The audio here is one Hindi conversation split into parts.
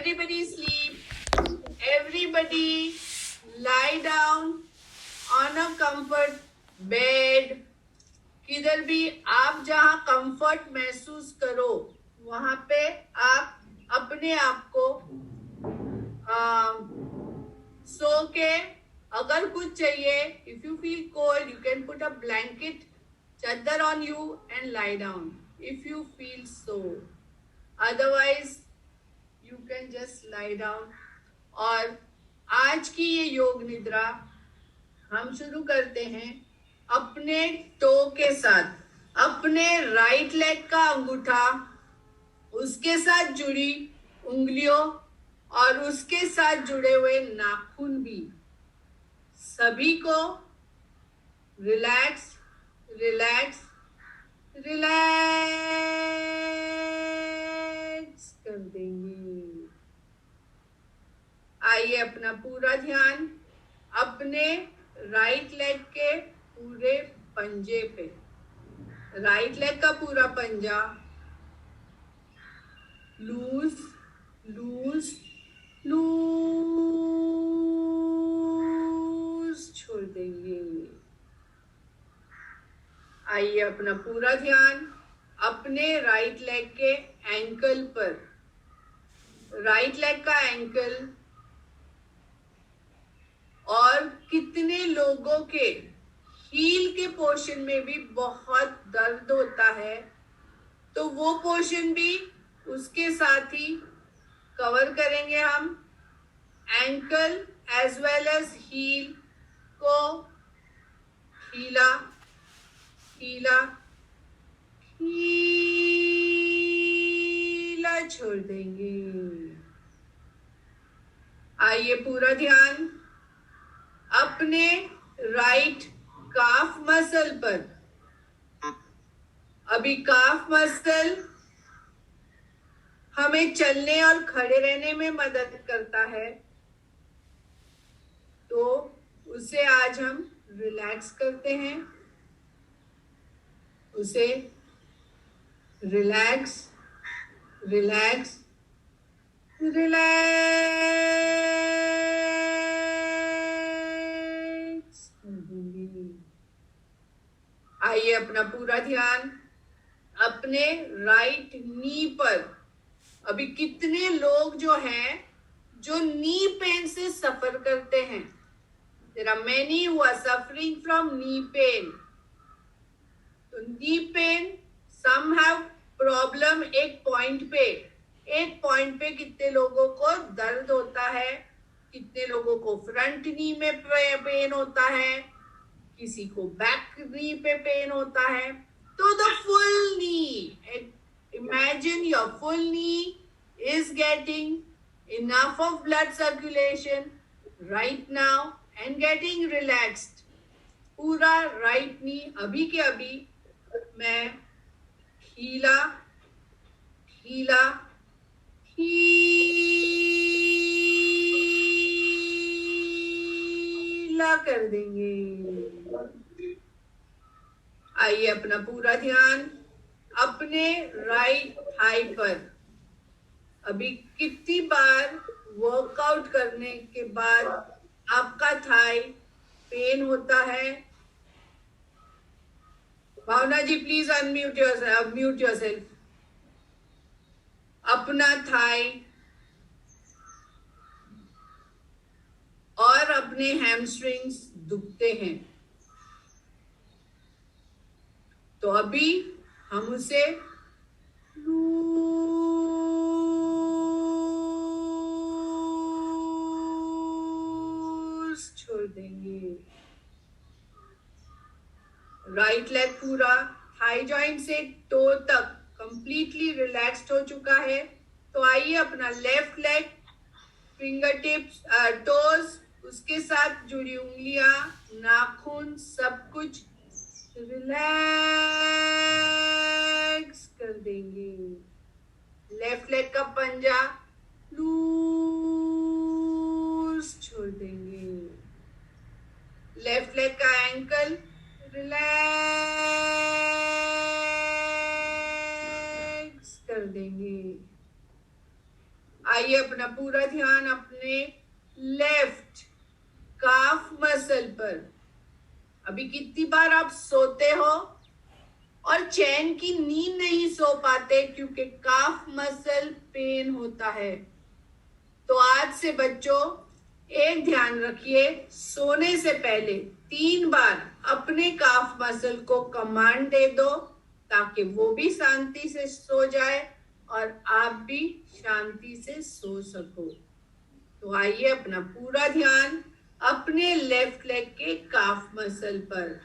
Everybody sleep. Everybody lie down on a comfort bed. किधर भी आप जहां कंफर्ट महसूस करो वहां पे आप अपने आप को सो के, अगर कुछ चाहिए, if you feel cold you can put a blanket chadar on you and lie down if you feel so, otherwise you can just lie down. और आज की ये योग निद्रा हम शुरू करते हैं अपने टो के साथ. अपने राइट लेग का अंगूठा, उसके साथ जुड़ी उंगलियों और उसके साथ जुड़े हुए नाखून भी, सभी को रिलैक्स रिलैक्स रिलैक्स कर देंगे. आइए अपना पूरा ध्यान अपने राइट लेग के पूरे पंजे पे. राइट लेग का पूरा पंजा लूज लूज लूज छोड़ देंगे. आइए अपना पूरा ध्यान अपने राइट लेग के एंकल पर. राइट लेग का एंकल, और कितने लोगों के हील के पोर्शन में भी बहुत दर्द होता है, तो वो पोर्शन भी उसके साथ ही कवर करेंगे हम. Ankle as well as heel को हीला हीला हीला छोड़ देंगे. आइए पूरा ध्यान अपने राइट काफ मसल पर. अभी काफ मसल हमें चलने और खड़े रहने में मदद करता है, तो उसे आज हम रिलैक्स करते हैं. उसे रिलैक्स रिलैक्स रिलैक्स कर देंगे. आइए अपना पूरा ध्यान अपने राइट नी पर. अभी कितने लोग जो हैं जो नी पेन से सफर करते हैं. There are many who are suffering from knee pain. तो knee pain, some have problem एक पॉइंट पे. एक पॉइंट पे कितने लोगों को दर्द होता है, कितने लोगों को फ्रंट नी में पेन होता है, किसी को बैक नी पे पेन होता है. तो the full knee, imagine your full knee is getting enough of blood circulation right now and getting relaxed. पूरा राइट नी अभी के अभी मैं हीला हीला हीला कर देंगे. आइए अपना पूरा ध्यान अपने राइट थाई पर. अभी कितनी बार वर्कआउट करने के बाद आपका थाई पेन होता है? भावना जी प्लीज अनम्यूट योरसेल्फ. अपना थाई और अपने हैमस्ट्रिंग्स दुखते हैं, तो अभी हम उसे लूज छोड़ देंगे. राइट लेग पूरा थाई जॉइंट से टो तक कंप्लीटली रिलैक्स्ड हो चुका है. तो आइए अपना left leg, finger tips, toes, उसके साथ जुड़ी उंगलियां, नाखून, सब कुछ रिलैक्स कर देंगे. लेफ्ट लेग का पंजा लूज छोड़ देंगे. लेफ्ट लेग का एंकल रिलैक्स कर देंगे. आइए अपना पूरा ध्यान अपने लेफ्ट काफ मसल पर। अभी कितनी बार आप सोते हो और चैन की नींद नहीं सो पाते क्योंकि काफ मसल पेन होता है। तो आज से बच्चों एक ध्यान रखिए, सोने से पहले 3 बार अपने काफ मसल को कमांड दे दो ताकि वो भी शांति से सो जाए और आप भी शांति से सो सको। तो आइए अपना पूरा ध्यान अपने लेफ्ट लेग के काफ मसल पर।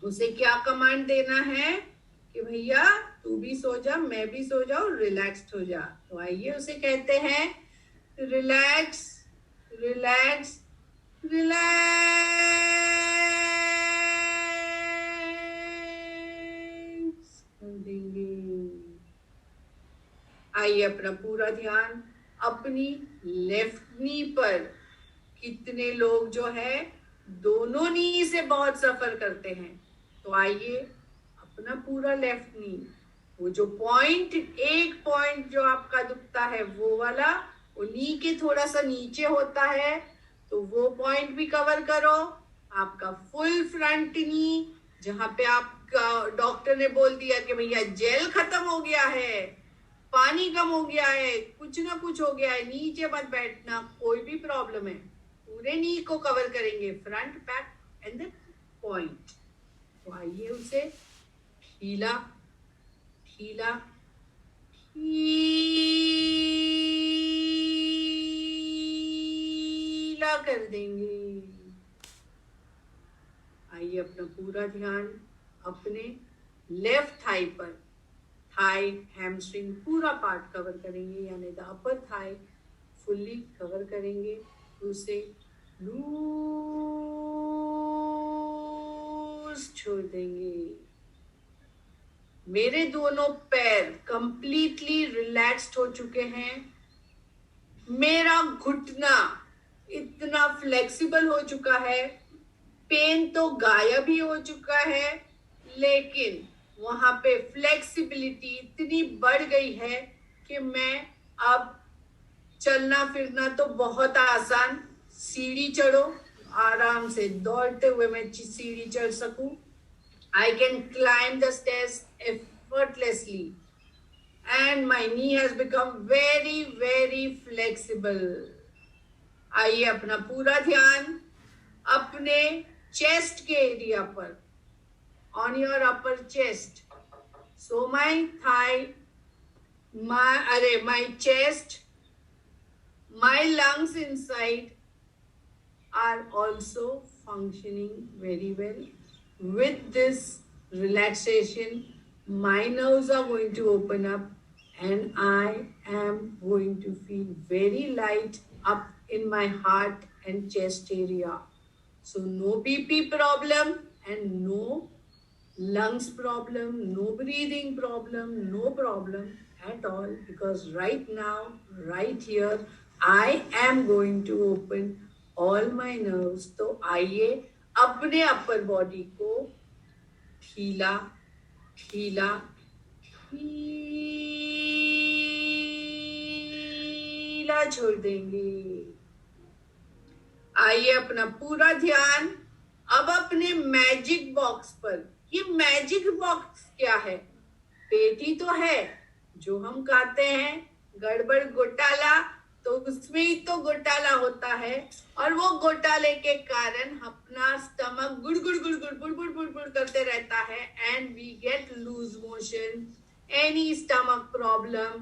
उसे क्या कमांड देना है कि भैया तू भी सो जा, मैं भी सो जाऊं, रिलैक्स्ड हो जा। तो आइए उसे कहते हैं रिलैक्स रिलैक्स रिलैक्स कर देंगे। आइए अपना पूरा ध्यान अपनी लेफ्ट नी पर। कितने लोग जो है दोनों नी से बहुत सफर करते हैं। तो आइए अपना पूरा लेफ्ट नी, वो जो पॉइंट, एक पॉइंट जो आपका दुखता है वो वाला, वो नी के थोड़ा सा नीचे होता है, तो वो पॉइंट भी कवर करो। आपका फुल फ्रंट नी, जहां पे आपका डॉक्टर ने बोल दिया कि भैया जेल खत्म हो गया है, पानी कम हो गया है, कुछ ना कुछ हो गया है, नीचे मत बैठना, कोई भी प्रॉब्लम है, पूरे नी को कवर करेंगे, front back and the point. तो आइए उसे ढीला ढीला ढीला कर देंगे। आइए अपना पूरा ध्यान अपने लेफ्ट थाई पर। थाई, हैमस्ट्रिंग पूरा पार्ट कवर करेंगे, यानी the upper thigh fully cover करेंगे। उसे लूज छोड़ देंगे। मेरे दोनों पैर कंप्लीटली रिलैक्स्ड हो चुके हैं। मेरा घुटना इतना फ्लेक्सिबल हो चुका है, पेन तो गायब ही हो चुका है, लेकिन वहां पे फ्लेक्सिबिलिटी इतनी बढ़ गई है कि मैं अब चलना फिरना तो बहुत आसान, सीढ़ी चढ़ो, आराम से दौड़ते हुए मैं सीढ़ी चढ़ सकूं। I can climb the stairs effortlessly and my knee has become very very flexible. आइए अपना पूरा ध्यान अपने चेस्ट के एरिया पर, on your upper chest. So my thigh, my chest, my lungs inside are also functioning very well. With this relaxation, my nerves are going to open up and I am going to feel very light up in my heart and chest area. So no BP problem and no lungs problem, no breathing problem, no problem at all, because right now, right here, I am going to open all my nerves. तो आइए अपने अपर बॉडी को ढीला ढीला ढीला छोड़ देंगे। आइए अपना पूरा ध्यान अब अपने मैजिक बॉक्स पर। ये मैजिक बॉक्स क्या है? पेटी तो है जो हम खाते हैं, गड़बड़ घोटाला, तो उसमें ही तो घोटाला होता है, और वो घोटाले के कारण अपना स्टमक गुड़ गुड़ गुड़ गुड़ गुड़ गुड़ गुड़ गुड़ करते रहता है and we get loose motion, any stomach problem,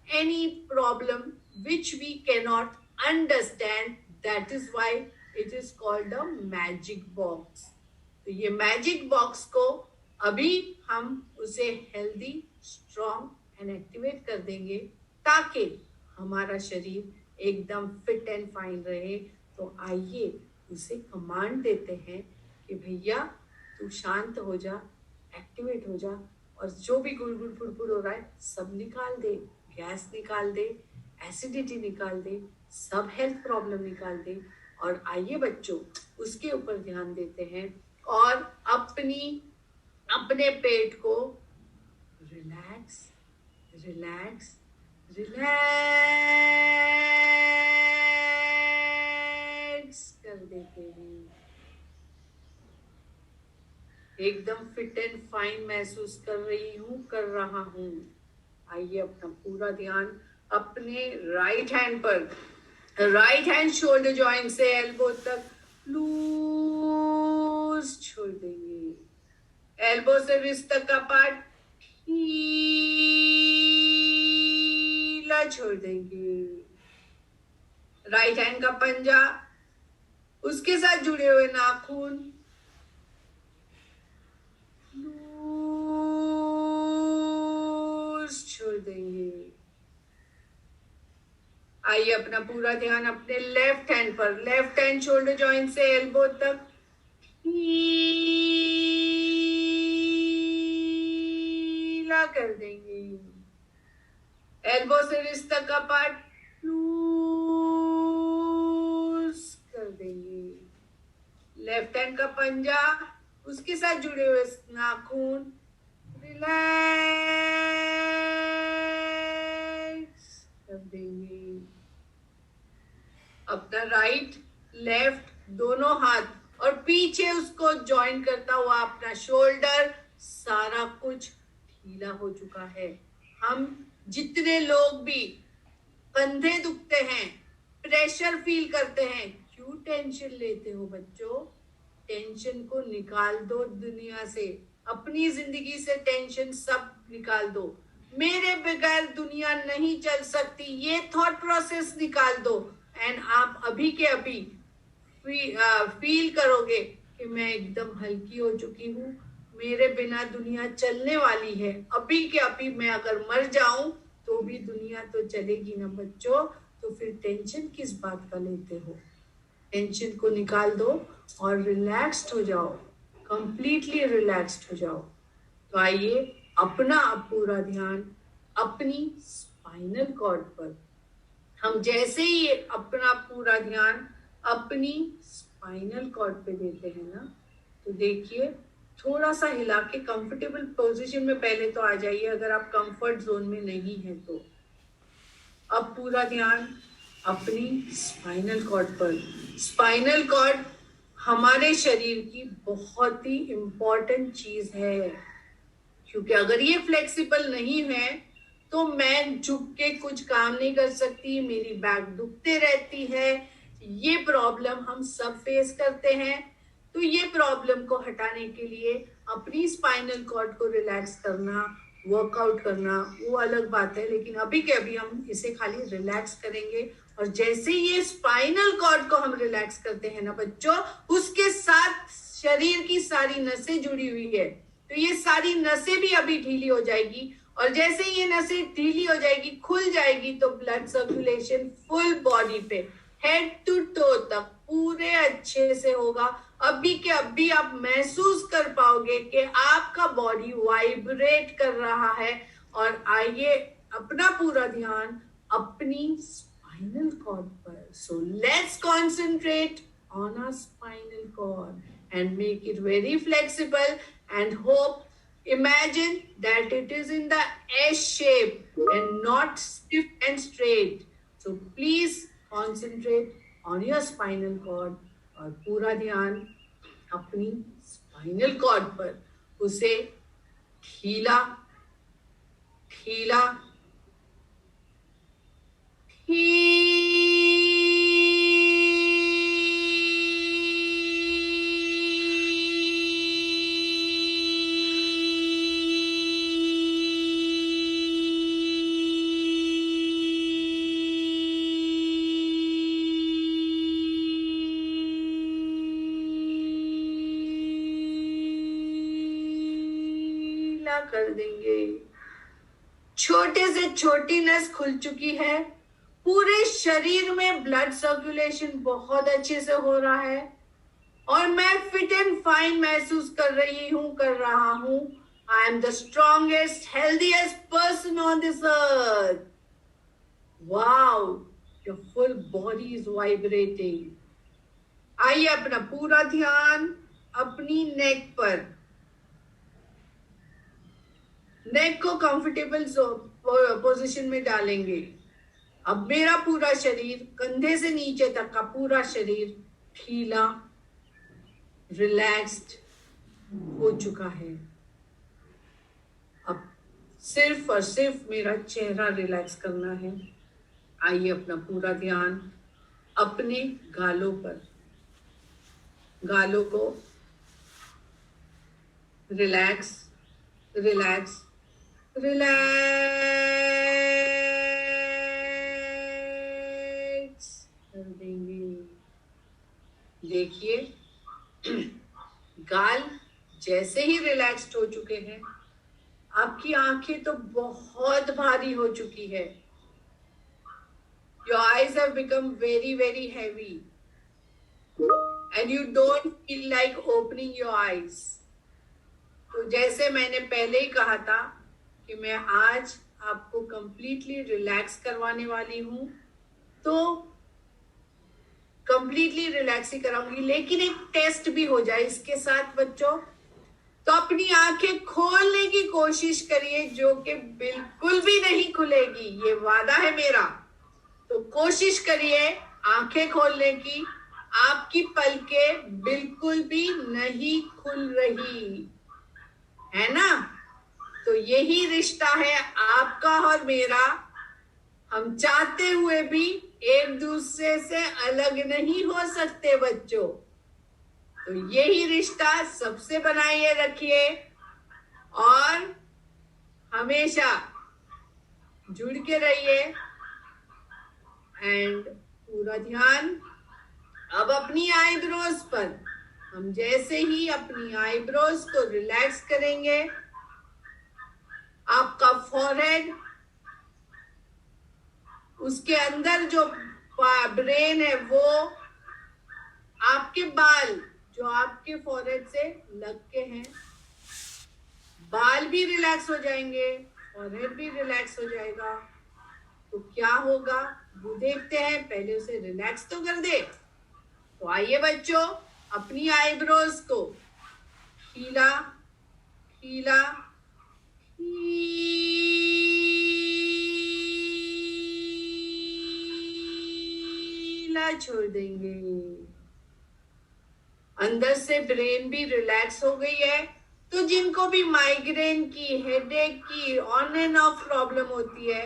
any problem which we cannot understand. That is why it is called a magic box. तो ये मैजिक बॉक्स को अभी हम उसे हेल्दी, स्ट्रॉन्ग एंड एक्टिवेट कर देंगे ताकि हमारा शरीर एकदम फिट एंड फाइन रहे। तो आइए उसे कमांड देते हैं कि भैया तू शांत हो जा, एक्टिवेट हो जा, और जो भी गुड़गुड़ फुड़फुड़ हो रहा है सब निकाल दे, गैस निकाल दे, एसिडिटी निकाल दे, सब हेल्थ प्रॉब्लम निकाल दे। और आइए बच्चों उसके ऊपर ध्यान देते हैं और अपने पेट को रिलैक्स रिलैक्स रिलैक्स कर देते हैं। एकदम फिट एंड फाइन महसूस कर रही हूँ, कर रहा हूँ। आइए अपना पूरा ध्यान अपने राइट हैंड पर, राइट हैंड शोल्डर जॉइंट से एल्बो तक लूज छोड़ देंगे। एल्बो से रिस्ट तक का पार्ट ढीला छोड़ देंगे। राइट हैंड का पंजा, उसके साथ जुड़े हुए नाखून लूज छोड़ देंगे। आइए अपना पूरा ध्यान अपने लेफ्ट हैंड पर, लेफ्ट हैंड शोल्डर जॉइंट से एल्बो तक ढीला कर देंगे। एल्बो से रिस्ट तक का पार्ट लूज कर देंगे। लेफ्ट हैंड का पंजा, उसके साथ जुड़े हुए नाखून रिलैक्स कर देंगे। अपना राइट लेफ्ट दोनों हाथ और पीछे उसको ज्वाइन करता हुआ अपना शोल्डर, सारा कुछ ढीला हो चुका है। हम जितने लोग भी कंधे दुखते हैं, प्रेशर फील करते हैं, क्यों टेंशन लेते हो बच्चों? टेंशन को निकाल दो दुनिया से, अपनी जिंदगी से टेंशन सब निकाल दो। मेरे बगैर दुनिया नहीं चल सकती, ये थॉट प्रोसेस निकाल दो एंड आप अभी के अभी फील करोगे कि मैं एकदम हल्की हो चुकी हूँ, मेरे बिना दुनिया चलने वाली है। अभी के अभी मैं अगर मर जाऊं तो भी दुनिया तो चलेगी ना बच्चों। तो फिर टेंशन किस बात का लेते हो? टेंशन को निकाल दो और रिलैक्स्ड हो जाओ, कंप्लीटली रिलैक्स्ड हो जाओ। तो आइए अपना पूरा ध्यान अपनी स्पाइनल कॉर्ड पर, हम जैसे ही अपना पूरा ध्यान अपनी स्पाइनल कॉर्ड पे देते हैं ना, तो देखिए थोड़ा सा हिला के कंफर्टेबल पोजीशन में पहले तो आ जाइए, अगर आप कंफर्ट जोन में नहीं है तो। अब पूरा ध्यान अपनी स्पाइनल कॉर्ड पर। स्पाइनल कॉर्ड हमारे शरीर की बहुत ही इम्पोर्टेंट चीज है, क्योंकि अगर ये फ्लेक्सिबल नहीं है तो मैं झुक के कुछ काम नहीं कर सकती, मेरी बैक दुखते रहती है। ये प्रॉब्लम हम सब फेस करते हैं। तो ये प्रॉब्लम को हटाने के लिए अपनी स्पाइनल कॉर्ड को रिलैक्स करना, वर्कआउट करना वो अलग बात है, लेकिन अभी के अभी हम इसे खाली रिलैक्स करेंगे। और जैसे ये स्पाइनल कॉर्ड को हम रिलैक्स करते हैं ना बच्चों, उसके साथ शरीर की सारी नसें जुड़ी हुई है, तो ये सारी नसें भी अभी ढीली हो जाएगी। और जैसे ये नसें ढीली हो जाएगी, खुल जाएगी, तो ब्लड सर्कुलेशन फुल बॉडी पे हेड टू टो तक पूरे अच्छे से होगा। अभी के अभी आप महसूस कर पाओगे कि आपका बॉडी वाइब्रेट कर रहा है। और आइए अपना पूरा ध्यान अपनी स्पाइनल कॉर्ड पर। So let's concentrate on our spinal cord and make it very flexible and imagine that it is in the S shape and not stiff and straight. So please concentrate on your spinal cord और पूरा ध्यान अपनी स्पाइनल कॉर्ड पर, उसे ढीला ढीला कर देंगे। छोटे से छोटी नस खुल चुकी है, पूरे शरीर में ब्लड सर्कुलेशन बहुत अच्छे से हो रहा है और मैं फिट एंड फाइन महसूस कर रही हूं, कर रहा हूं। I am the strongest healthiest person on this earth. Wow, your full body is vibrating. आइए अपना पूरा ध्यान अपनी नेक पर, नेक को कंफर्टेबल पोजीशन में डालेंगे। अब मेरा पूरा शरीर, कंधे से नीचे तक का पूरा शरीर ढीला, रिलैक्स्ड हो चुका है। अब सिर्फ और सिर्फ मेरा चेहरा रिलैक्स करना है। आइए अपना पूरा ध्यान अपने गालों पर, गालों को रिलैक्स रिलैक्स रिलैक्स कर देंगे। देखिए गाल जैसे ही रिलैक्स्ड हो चुके हैं, आपकी आंखें तो बहुत भारी हो चुकी है। Your eyes have become very, very heavy and you don't feel like opening your eyes. तो जैसे मैंने पहले ही कहा था कि मैं आज आपको completely रिलैक्स करवाने वाली हूँ, तो completely रिलैक्स ही कराऊंगी, लेकिन एक टेस्ट भी हो जाए इसके साथ बच्चों। तो अपनी आंखें खोलने की कोशिश करिए, जो कि बिल्कुल भी नहीं खुलेगी, ये वादा है मेरा। तो कोशिश करिए आंखें खोलने की। आपकी पलकें बिल्कुल भी नहीं खुल रही है ना? तो यही रिश्ता है आपका और मेरा। हम चाहते हुए भी एक दूसरे से अलग नहीं हो सकते बच्चों। तो यही रिश्ता सबसे बनाए रखिए और हमेशा जुड़ के रहिए। एंड पूरा ध्यान अब अपनी आईब्रोज पर। हम जैसे ही अपनी आईब्रोज को रिलैक्स करेंगे, आपका फॉरहेड, उसके अंदर जो ब्रेन है, वो आपके बाल जो आपके फॉरहेड से लग के हैं, बाल भी रिलैक्स हो जाएंगे, फॉरहेड भी रिलैक्स हो जाएगा। तो क्या होगा वो देखते हैं। पहले उसे रिलैक्स तो कर दे। तो आइए बच्चों, अपनी आईब्रोज को खीला खीला खीला छोड़ देंगे। अंदर से ब्रेन भी रिलैक्स हो गई है। तो जिनको भी माइग्रेन की, हेडेक की, ऑन एंड ऑफ प्रॉब्लम होती है,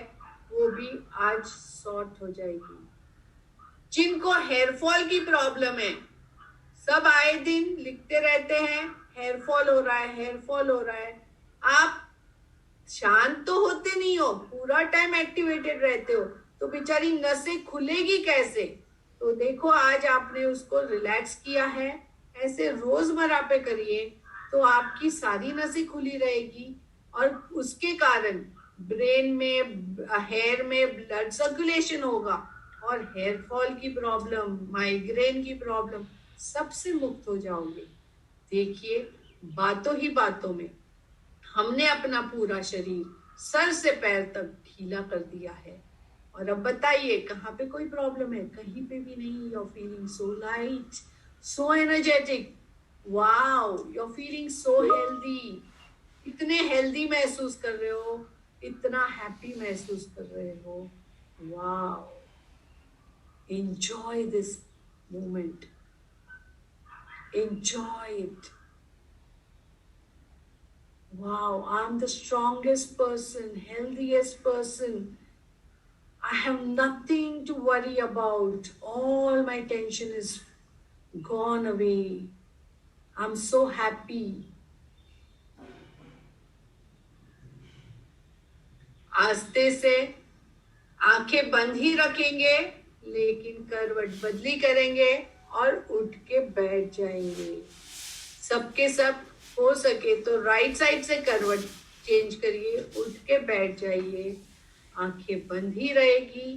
वो भी आज सॉर्ट हो जाएगी। जिनको हेयर फॉल की प्रॉब्लम है, सब आए दिन लिखते रहते हैं हेयर फॉल हो रहा है, हेयर फॉल हो रहा है। आप शांत तो होते नहीं हो, पूरा टाइम एक्टिवेटेड रहते हो, तो बेचारी नसें खुलेगी कैसे? तो देखो आज आपने उसको रिलैक्स किया है। ऐसे रोजमर्रा पे करिए तो आपकी सारी नसें खुली रहेगी और उसके कारण ब्रेन में, हेयर में ब्लड सर्कुलेशन होगा और हेयर फॉल की प्रॉब्लम, माइग्रेन की प्रॉब्लम सबसे मुक्त हो जाओगे। देखिए बातों ही बातों में हमने अपना पूरा शरीर सर से पैर तक ढीला कर दिया है। और अब बताइए कहाँ पे कोई प्रॉब्लम है? कहीं पे भी नहीं। You are feeling so light, so energetic. Wow, you are feeling so healthy. इतने हेल्दी महसूस कर रहे हो, इतना हैप्पी महसूस कर रहे हो। Wow, enjoy this moment, enjoy it. Wow, I'm the strongest person, healthiest person. I have nothing to worry about. All my tension is gone away. I'm so happy. आस्ते से आंखें बंद ही रखेंगे, लेकिन करवट बदली करेंगे और उठ के बैठ जाएंगे। सबके सब हो सके तो राइट साइड से करवट चेंज करिए, उठ के बैठ जाइए। आंखें बंद ही रहेगी